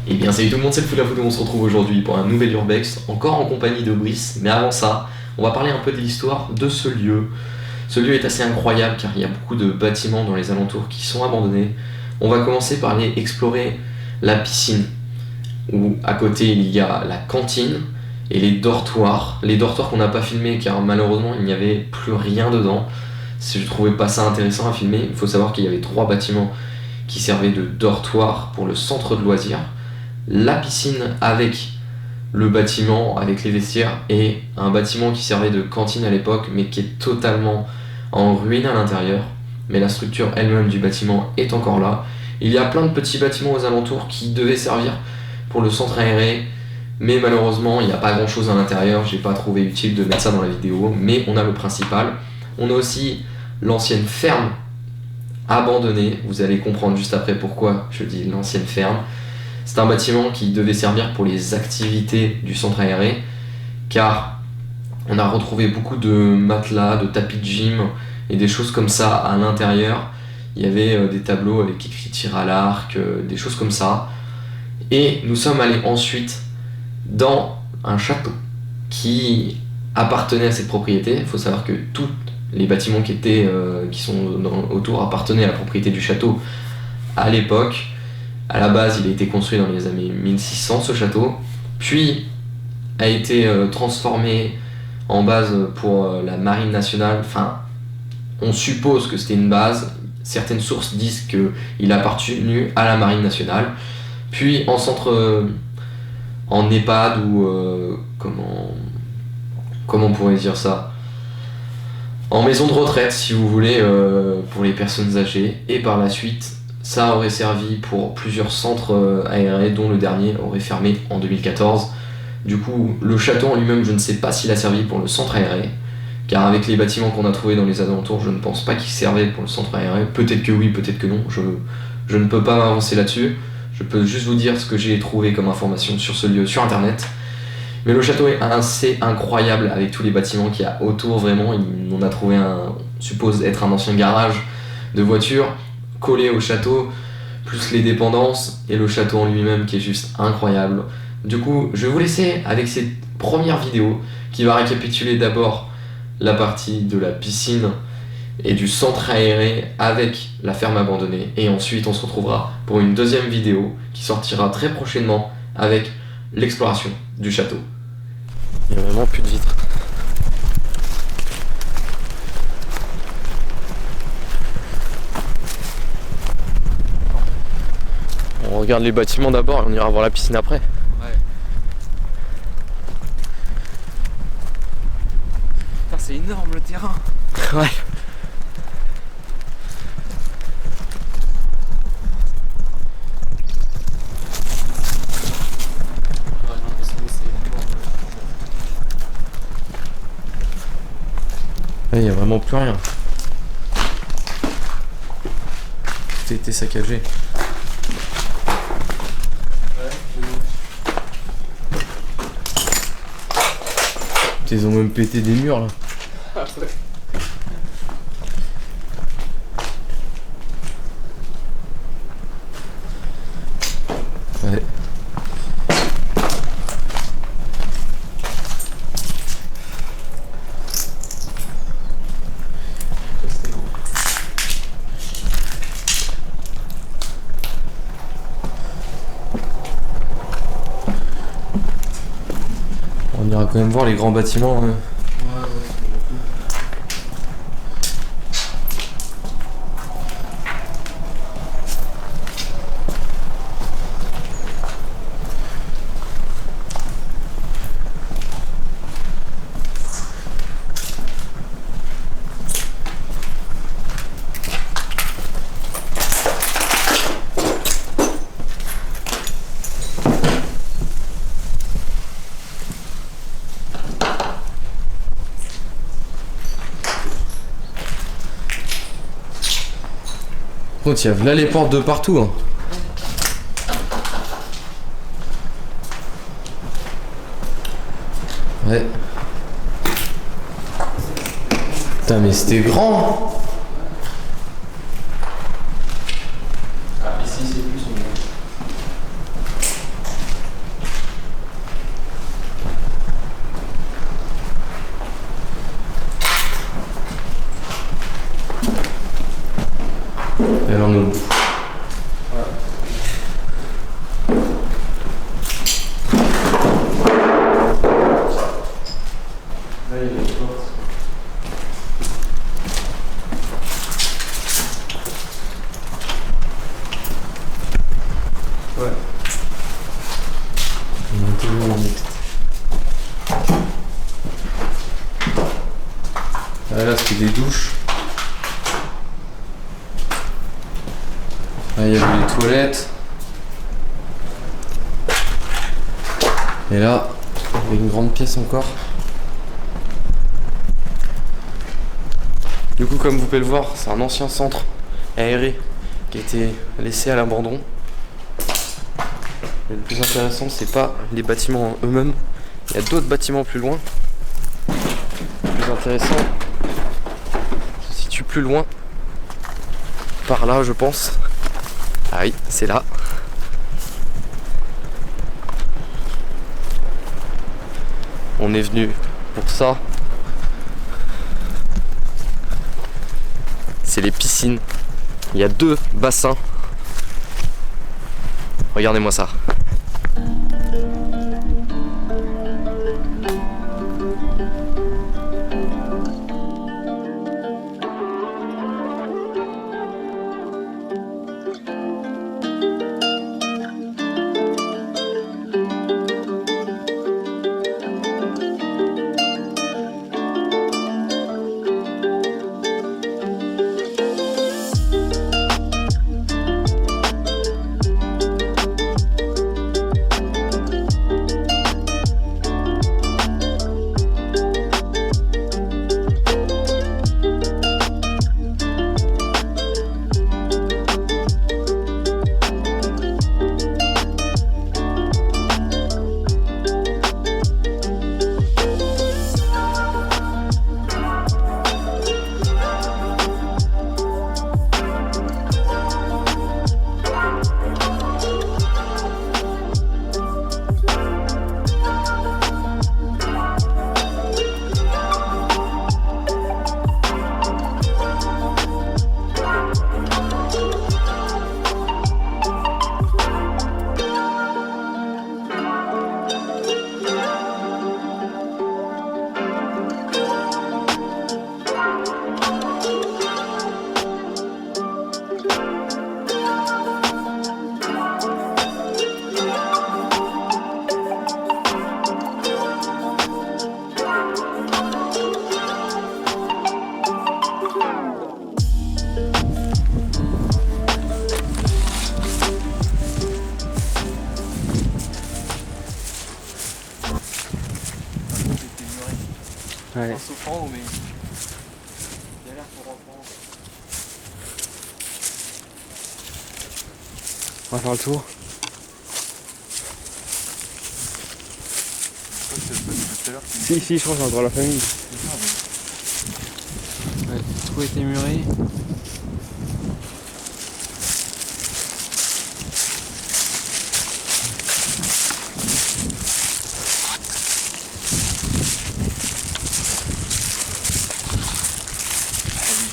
Et bien salut tout le monde, c'est le Foot, on se retrouve aujourd'hui pour un nouvel Urbex, encore en compagnie de Brice, mais avant ça, on va parler un peu de l'histoire de ce lieu. Ce lieu est assez incroyable car il y a beaucoup de bâtiments dans les alentours qui sont abandonnés. On va commencer par aller explorer la piscine, où à côté il y a la cantine et les dortoirs qu'on n'a pas filmés car malheureusement il n'y avait plus rien dedans. Si je trouvais pas ça intéressant à filmer, il faut savoir qu'il y avait 3 bâtiments qui servaient de dortoir pour le centre de loisirs. La piscine avec le bâtiment, avec les vestiaires, et un bâtiment qui servait de cantine à l'époque, mais qui est totalement en ruine à l'intérieur. Mais la structure elle-même du bâtiment est encore là. Il y a plein de petits bâtiments aux alentours qui devaient servir pour le centre aéré, mais malheureusement il n'y a pas grand chose à l'intérieur, j'ai pas trouvé utile de mettre ça dans la vidéo, mais on a le principal. On a aussi l'ancienne ferme abandonnée, vous allez comprendre juste après pourquoi je dis l'ancienne ferme. C'est un bâtiment qui devait servir pour les activités du centre aéré, car on a retrouvé beaucoup de matelas, de tapis de gym et des choses comme ça à l'intérieur. Il y avait des tableaux avec écrit tir à l'arc, des choses comme ça. Et nous sommes allés ensuite dans un château qui appartenait à cette propriété. Il faut savoir que tous les bâtiments qui sont autour appartenaient à la propriété du château à l'époque. À la base, il a été construit dans les années 1600 ce château, puis a été transformé en base pour la marine nationale. Enfin, on suppose que c'était une base. Certaines sources disent qu'il a appartenu à la marine nationale. Puis en centre, en EHPAD ou comment on pourrait dire ça, en maison de retraite si vous voulez, pour les personnes âgées. Et par la suite, ça aurait servi pour plusieurs centres aérés, dont le dernier aurait fermé en 2014. Du coup, le château en lui-même, je ne sais pas s'il a servi pour le centre aéré, car avec les bâtiments qu'on a trouvés dans les alentours, je ne pense pas qu'il servait pour le centre aéré. Peut-être que oui, peut-être que non, je ne peux pas m'avancer là-dessus. Je peux juste vous dire ce que j'ai trouvé comme information sur ce lieu sur internet. Mais le château est assez incroyable avec tous les bâtiments qu'il y a autour, vraiment. On a trouvé on suppose être un ancien garage de voitures collé au château, plus les dépendances et le château en lui-même qui est juste incroyable. Du coup, je vais vous laisser avec cette première vidéo qui va récapituler d'abord la partie de la piscine et du centre aéré avec la ferme abandonnée, et ensuite on se retrouvera pour une deuxième vidéo qui sortira très prochainement avec l'exploration du château. Il n'y a vraiment plus de vitres. On regarde les bâtiments d'abord et on ira voir la piscine après. Ouais. Putain, c'est énorme le terrain. Ouais. Il n'y a vraiment plus rien. Tout a été saccagé. Ils ont même pété des murs là. Ah ouais. Ouais. On ira quand même voir les grands bâtiments. Ouais. Oh, il y a là les portes de partout. Hein. Ouais. Putain, mais c'était grand. Ah, ici c'est plus Là c'est des douches. Là il y avait les toilettes. Et là, il y a une grande pièce encore. Du coup, comme vous pouvez le voir, c'est un ancien centre aéré qui a été laissé à l'abandon. Mais le plus intéressant, c'est pas les bâtiments eux-mêmes. Il y a d'autres bâtiments plus loin. Le plus intéressant se situe plus loin. Par là, je pense. Ah oui, c'est là. On est venu pour ça. C'est les piscines. Il y a 2 bassins. Regardez-moi ça. Ouais. En souffrant, mais. Il a l'air pour reprendre. On va faire le tour. Si, je crois que c'est encore la famille. Ouais, tout a été muré.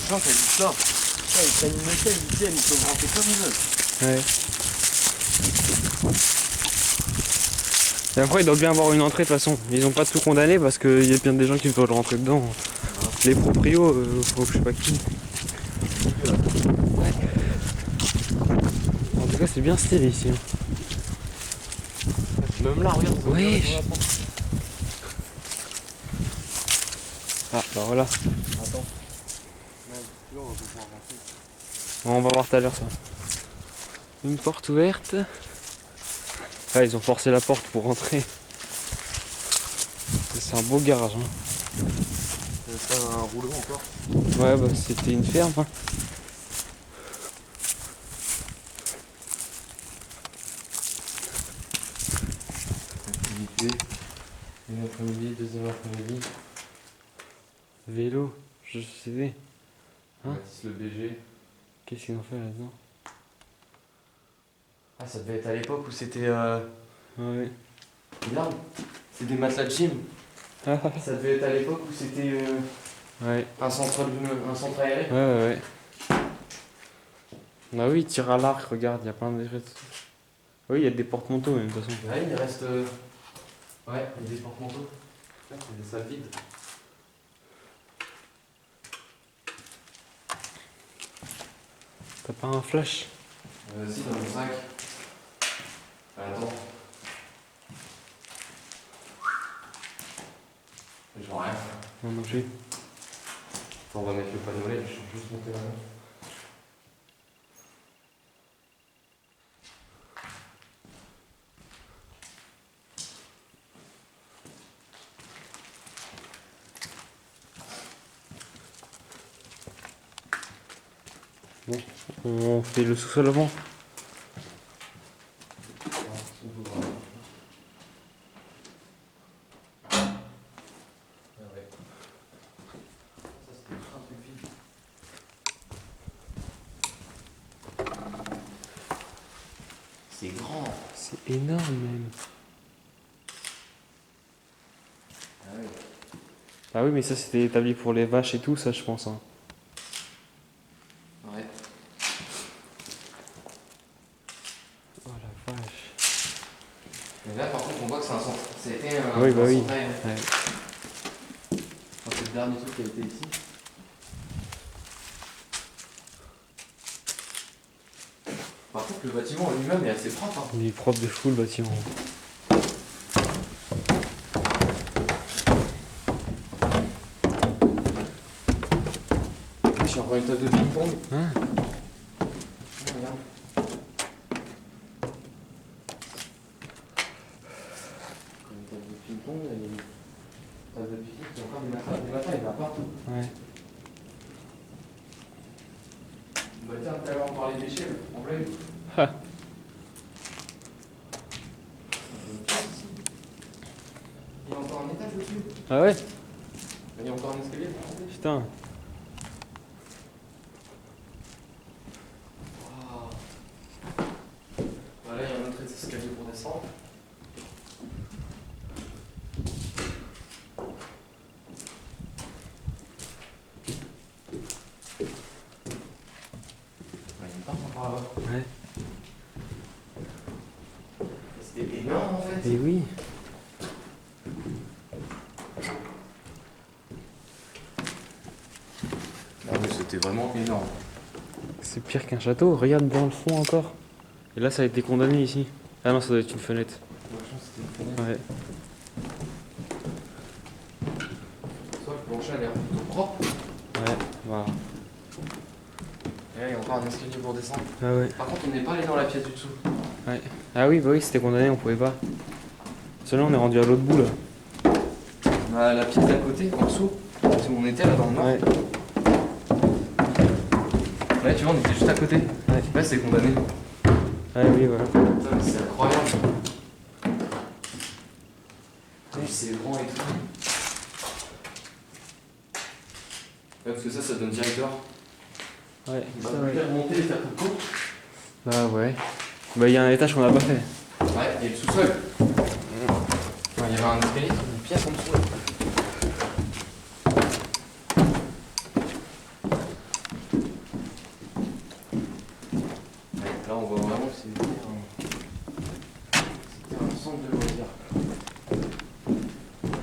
T'as vu ça? Ils prennent une échelle, ils viennent, ils peuvent rentrer comme ils veulent. Ouais. Et après, il doit bien avoir une entrée de toute façon. Ils ont pas tout condamné parce qu'il y a bien des gens qui veulent rentrer dedans. Les proprios, faut je sais pas qui. Ouais. En tout cas, c'est bien stylé ici. Même là, regarde. Oui. Ah, bah voilà. Attends. Là, on va pouvoir rentrer. On va voir tout à l'heure ça. Une porte ouverte. Ah, ils ont forcé la porte pour rentrer. C'est un beau garage. Hein. C'est un rouleau encore. Ouais, bah c'était une ferme. Hein. Activité. Une après-midi, deuxième après-midi. Vélo, je sais. Hein? Le BG. Qu'est-ce qu'ils ont fait là-dedans? Ah, ça devait être à l'époque où c'était. Ouais. Regarde, c'est des matelas de gym. Ah, Ça devait être à l'époque où c'était ouais. un centre aéré. Ouais. Bah oui, tire à l'arc, regarde, il y a plein de. Oui, il y a des porte-manteaux même de toute façon. Ouais, il reste. Ouais, il y a des porte-manteaux. Ouais, c'est des salles vides. T'as pas un flash? Si, dans mon sac. Attends. Non, non plus. On va mettre le panneau LED, je vais juste monter là. Bon, on fait le sous-sol avant. C'est grand. C'est énorme même. Ah oui. Ah oui, mais ça c'était établi pour les vaches et tout, ça je pense. Hein. Ouais. Oh la vache. Mais là par contre on voit que c'est un centre. C'était un. Oui, bah un oui. centre aérien. Ouais. Enfin, c'est le dernier truc qui a été ici. Par contre le bâtiment en lui-même est assez propre. Hein. Il est propre de fou le bâtiment. J'ai encore une table de ping-pong. Hein? Regarde. Une table de ping-pong, il y a une table de pique-nique, il y a encore des matins, il y en a partout. Ouais. Bah tiens, tout à l'heure on parlait des déchets, le problème. Ah. Il y a encore un étage dessus. Ah ouais? Il y a encore un escalier pour monter. Putain. Waouh. Voilà, il y a un autre escalier pour descendre. Il y a une porte encore là-bas. Ouais. C'était énorme en fait. Et oui. Ah mais c'était vraiment énorme. C'est pire qu'un château. Regarde dans le fond encore. Et là ça a été condamné ici. Ah non, ça doit être une fenêtre. Moi, je pense que c'était une fenêtre. Ouais. Soit le plancher a l'air plutôt propre. Ouais. Voilà. Et là, il y a encore un escalier pour descendre. Ah ouais. Par contre, on n'est pas allé dans la pièce du dessous. Ouais. Ah oui, bah oui, c'était condamné, on pouvait pas. Seulement on est rendu à l'autre bout là. Bah, la pièce d'à côté, en dessous, c'est où on était là dans le nord. Ouais. Ouais, tu vois, on était juste à côté. Ouais. Ouais, c'est condamné. Ouais, oui, voilà. Putain, mais c'est incroyable. Putain, c'est grand et tout. Ouais, parce que ça donne direct dehors. Ouais. Bah, Ça, on ouais. peut remonter et faire tout le tour. Bah ouais. Bah il y a un étage qu'on a pas fait. Ouais, et le sous-sol. Ouais, il y avait un escalier, une pièce en dessous. Là. Ouais, là, on voit vraiment que c'était un centre de loisirs.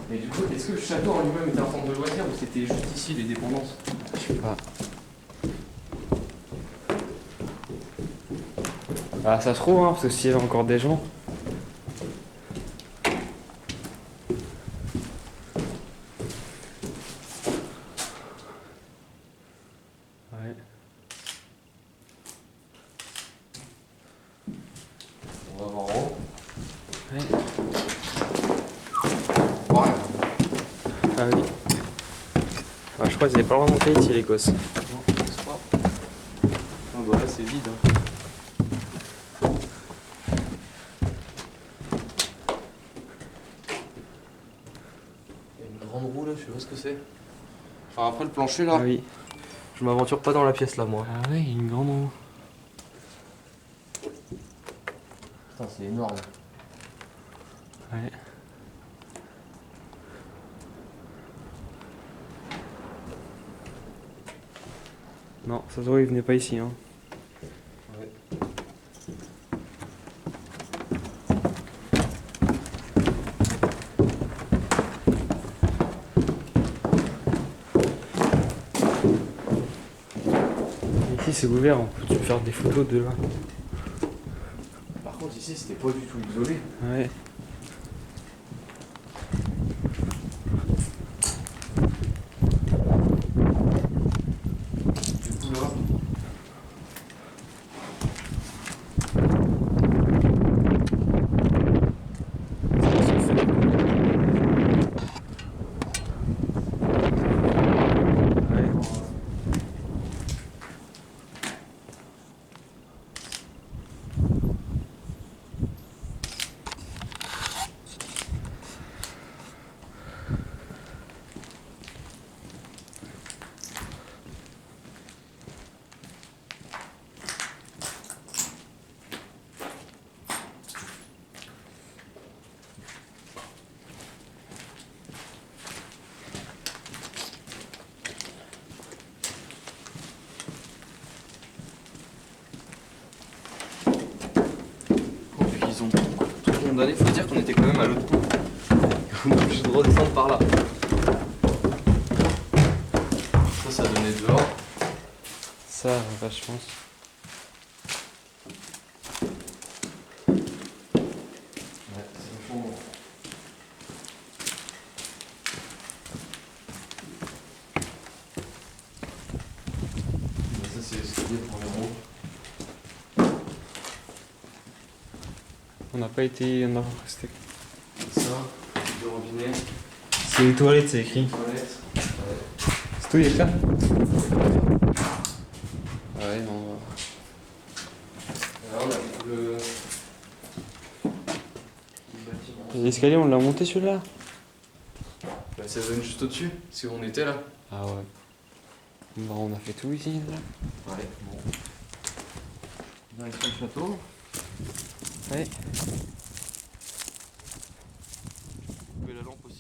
Mais du coup, est-ce que le château en lui-même était un centre de loisirs ou c'était juste ici les dépendances? Je sais pas. Ah ça se trouve hein, parce que s'il y avait encore des gens. Ouais. On va voir en haut. Ouais. On voit rien. Ah oui. Ah, je crois qu'ils avaient pas le droit de monter ici les gosses. Non, je sais pas. Ah bah là c'est vide. Hein. Il y a une grande roue là, je sais pas ce que c'est. Enfin après le plancher là, Ah oui. je m'aventure pas dans la pièce là moi. Ah ouais, une grande roue. Putain c'est énorme. Ouais. Non, ça se voit, il venait pas ici hein. Ouais. Ici c'est ouvert, on peut faire des photos de là. Par contre ici c'était pas du tout isolé. Ouais. condamné. Faut dire qu'on était quand même à l'autre bout. On est obligé de redescendre par là. Ça donnait dehors. Ça, je pense. Ouais, c'est vachement. Ça, c'est l'escalier pour les roues. On n'a pas été. On a resté. Ça, le robinet, C'est les toilettes, c'est écrit. toilette. C'est tout, il est là. Ouais, non. Alors, on a le bâtiment. L'escalier, on l'a monté celui-là. Bah, ça donne juste au-dessus, c'est où on était là. Ah ouais. Bah, on a fait tout ici, là. Ouais, bon. Direction le château. Ouais. Couper la lampe aussi.